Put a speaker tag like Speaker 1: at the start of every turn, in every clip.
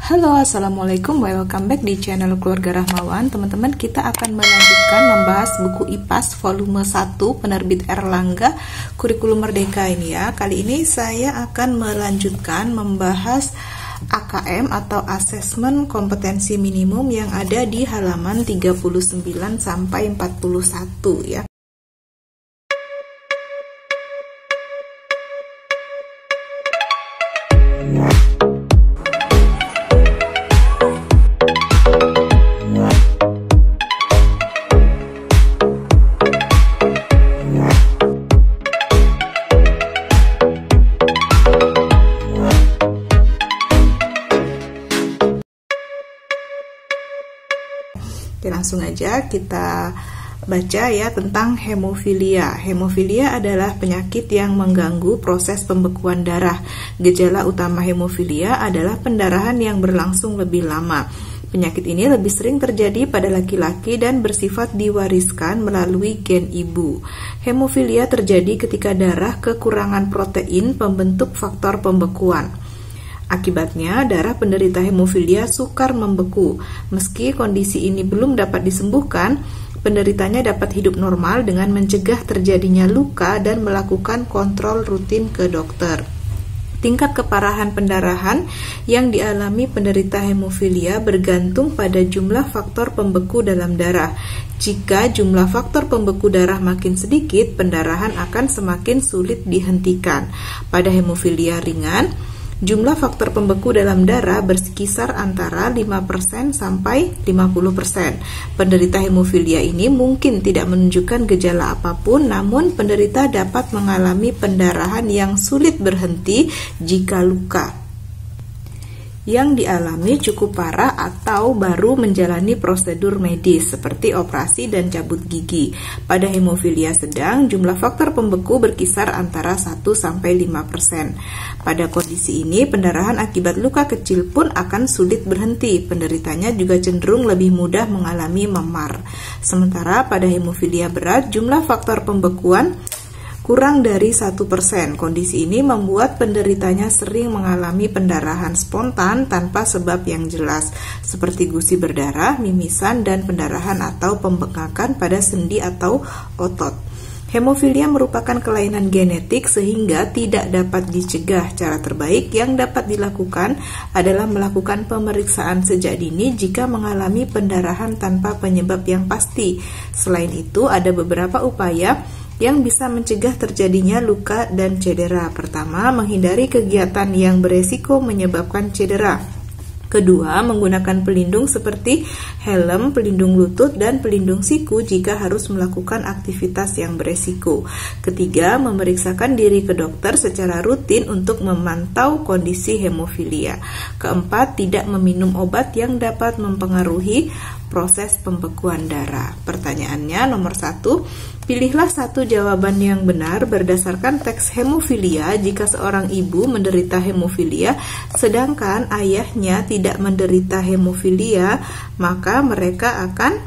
Speaker 1: Halo, assalamualaikum, welcome back di channel Keluarga Rahmawan. Teman-teman, kita akan melanjutkan membahas buku IPAS volume 1 penerbit Erlangga Kurikulum Merdeka ini ya. Kali ini saya akan melanjutkan membahas AKM atau Asesmen Kompetensi Minimum yang ada di halaman 39 sampai 41 ya. Oke, langsung aja kita baca ya tentang hemofilia. Hemofilia adalah penyakit yang mengganggu proses pembekuan darah. Gejala utama hemofilia adalah pendarahan yang berlangsung lebih lama. Penyakit ini lebih sering terjadi pada laki-laki dan bersifat diwariskan melalui gen ibu. Hemofilia terjadi ketika darah kekurangan protein pembentuk faktor pembekuan. Akibatnya, darah penderita hemofilia sukar membeku. Meski kondisi ini belum dapat disembuhkan, penderitanya dapat hidup normal dengan mencegah terjadinya luka dan melakukan kontrol rutin ke dokter. Tingkat keparahan pendarahan yang dialami penderita hemofilia bergantung pada jumlah faktor pembeku dalam darah. Jika jumlah faktor pembeku darah makin sedikit, pendarahan akan semakin sulit dihentikan. Pada hemofilia ringan, jumlah faktor pembeku dalam darah berkisar antara 5% sampai 50%. Penderita hemofilia ini mungkin tidak menunjukkan gejala apapun, namun penderita dapat mengalami pendarahan yang sulit berhenti jika luka yang dialami cukup parah atau baru menjalani prosedur medis seperti operasi dan cabut gigi. Pada hemofilia sedang, jumlah faktor pembeku berkisar antara 1 sampai 5%. Pada kondisi ini, pendarahan akibat luka kecil pun akan sulit berhenti. Penderitanya juga cenderung lebih mudah mengalami memar. Sementara pada hemofilia berat, jumlah faktor pembekuan kurang dari 1%. Kondisi ini membuat penderitanya sering mengalami pendarahan spontan tanpa sebab yang jelas, seperti gusi berdarah, mimisan, dan pendarahan atau pembengkakan pada sendi atau otot. Hemofilia merupakan kelainan genetik sehingga tidak dapat dicegah. Cara terbaik yang dapat dilakukan adalah melakukan pemeriksaan sejak dini jika mengalami pendarahan tanpa penyebab yang pasti. Selain itu, ada beberapa upaya yang bisa mencegah terjadinya luka dan cedera. Pertama, menghindari kegiatan yang beresiko menyebabkan cedera. Kedua, menggunakan pelindung seperti helm, pelindung lutut, dan pelindung siku jika harus melakukan aktivitas yang beresiko. Ketiga, memeriksakan diri ke dokter secara rutin untuk memantau kondisi hemofilia. Keempat, tidak meminum obat yang dapat mempengaruhi proses pembekuan darah. Pertanyaannya nomor 1, pilihlah satu jawaban yang benar berdasarkan teks hemofilia. Jika seorang ibu menderita hemofilia sedangkan ayahnya tidak menderita hemofilia, maka mereka akan,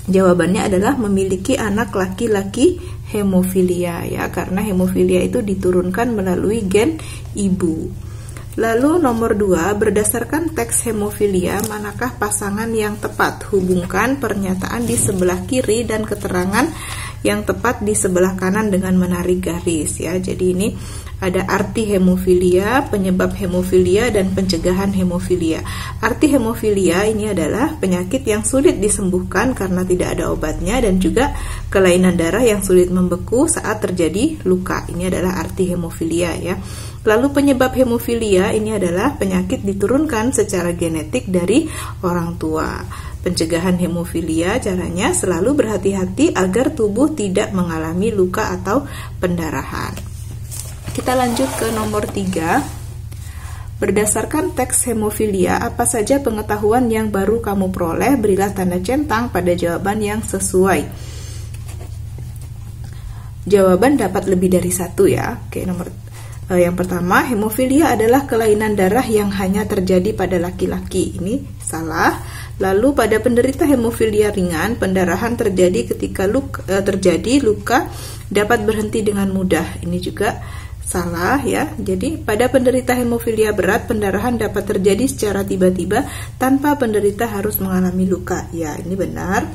Speaker 1: jawabannya adalah memiliki anak laki-laki hemofilia ya, karena hemofilia itu diturunkan melalui gen ibu. Lalu nomor 2, berdasarkan teks hemofilia, manakah pasangan yang tepat? Hubungkan pernyataan di sebelah kiri dan keterangan yang tepat di sebelah kanan dengan menarik garis ya. Jadi ini ada arti hemofilia, penyebab hemofilia, dan pencegahan hemofilia. Arti hemofilia ini adalah penyakit yang sulit disembuhkan karena tidak ada obatnya, dan juga kelainan darah yang sulit membeku saat terjadi luka. Ini adalah arti hemofilia ya. Lalu penyebab hemofilia ini adalah penyakit diturunkan secara genetik dari orang tua. Pencegahan hemofilia caranya selalu berhati-hati agar tubuh tidak mengalami luka atau pendarahan. Kita lanjut ke nomor 3. Berdasarkan teks hemofilia, apa saja pengetahuan yang baru kamu peroleh? Berilah tanda centang pada jawaban yang sesuai. Jawaban dapat lebih dari 1 ya. Oke, yang pertama, hemofilia adalah kelainan darah yang hanya terjadi pada laki-laki. Ini salah. Lalu pada penderita hemofilia ringan, pendarahan terjadi ketika terjadi luka dapat berhenti dengan mudah. Ini juga salah ya. Jadi pada penderita hemofilia berat, pendarahan dapat terjadi secara tiba-tiba tanpa penderita harus mengalami luka. Ya, ini benar.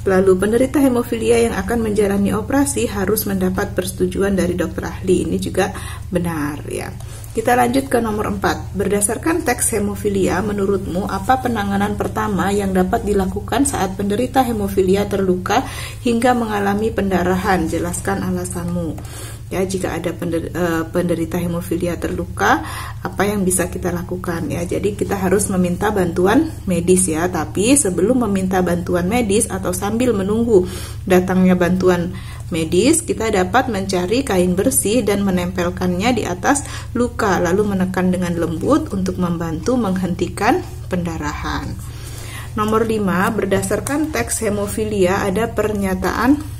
Speaker 1: Lalu penderita hemofilia yang akan menjalani operasi harus mendapat persetujuan dari dokter ahli. Ini juga benar ya. Kita lanjut ke nomor 4. Berdasarkan teks hemofilia, menurutmu apa penanganan pertama yang dapat dilakukan saat penderita hemofilia terluka hingga mengalami pendarahan? Jelaskan alasanmu. Ya, jika ada penderita hemofilia terluka, apa yang bisa kita lakukan ya? Jadi kita harus meminta bantuan medis ya. Tapi sebelum meminta bantuan medis atau sambil menunggu datangnya bantuan medis, kita dapat mencari kain bersih dan menempelkannya di atas luka, lalu menekan dengan lembut untuk membantu menghentikan pendarahan. Nomor 5, berdasarkan teks hemofilia ada pernyataan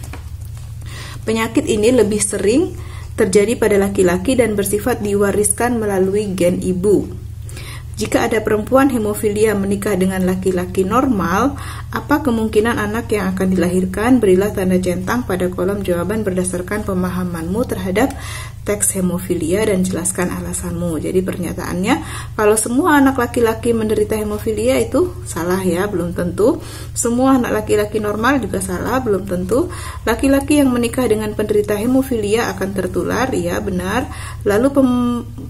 Speaker 1: penyakit ini lebih sering terjadi pada laki-laki dan bersifat diwariskan melalui gen ibu. Jika ada perempuan hemofilia menikah dengan laki-laki normal, apa kemungkinan anak yang akan dilahirkan? Berilah tanda centang pada kolom jawaban berdasarkan pemahamanmu terhadap teks hemofilia dan jelaskan alasanmu. Jadi pernyataannya, kalau semua anak laki-laki menderita hemofilia itu salah ya, belum tentu. Semua anak laki-laki normal juga salah, belum tentu. Laki-laki yang menikah dengan penderita hemofilia akan tertular, ya benar. Lalu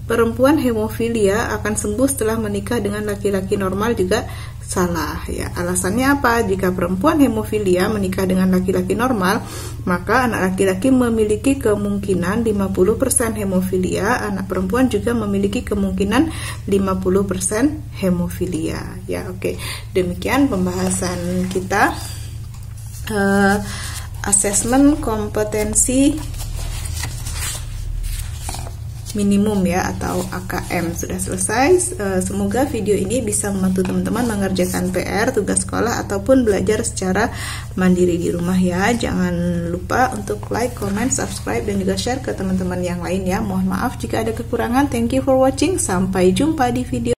Speaker 1: perempuan hemofilia akan sembuh setelah menikah dengan laki-laki normal juga salah ya. Alasannya apa? Jika perempuan hemofilia menikah dengan laki-laki normal, maka anak laki-laki memiliki kemungkinan 50% hemofilia, anak perempuan juga memiliki kemungkinan 50% hemofilia ya. Oke, demikian pembahasan kita asesmen kompetensi minimum ya, atau AKM sudah selesai. Semoga video ini bisa membantu teman-teman mengerjakan PR, tugas sekolah ataupun belajar secara mandiri di rumah ya. Jangan lupa untuk like, comment, subscribe dan juga share ke teman-teman yang lain ya. Mohon maaf jika ada kekurangan. Thank you for watching. Sampai jumpa di video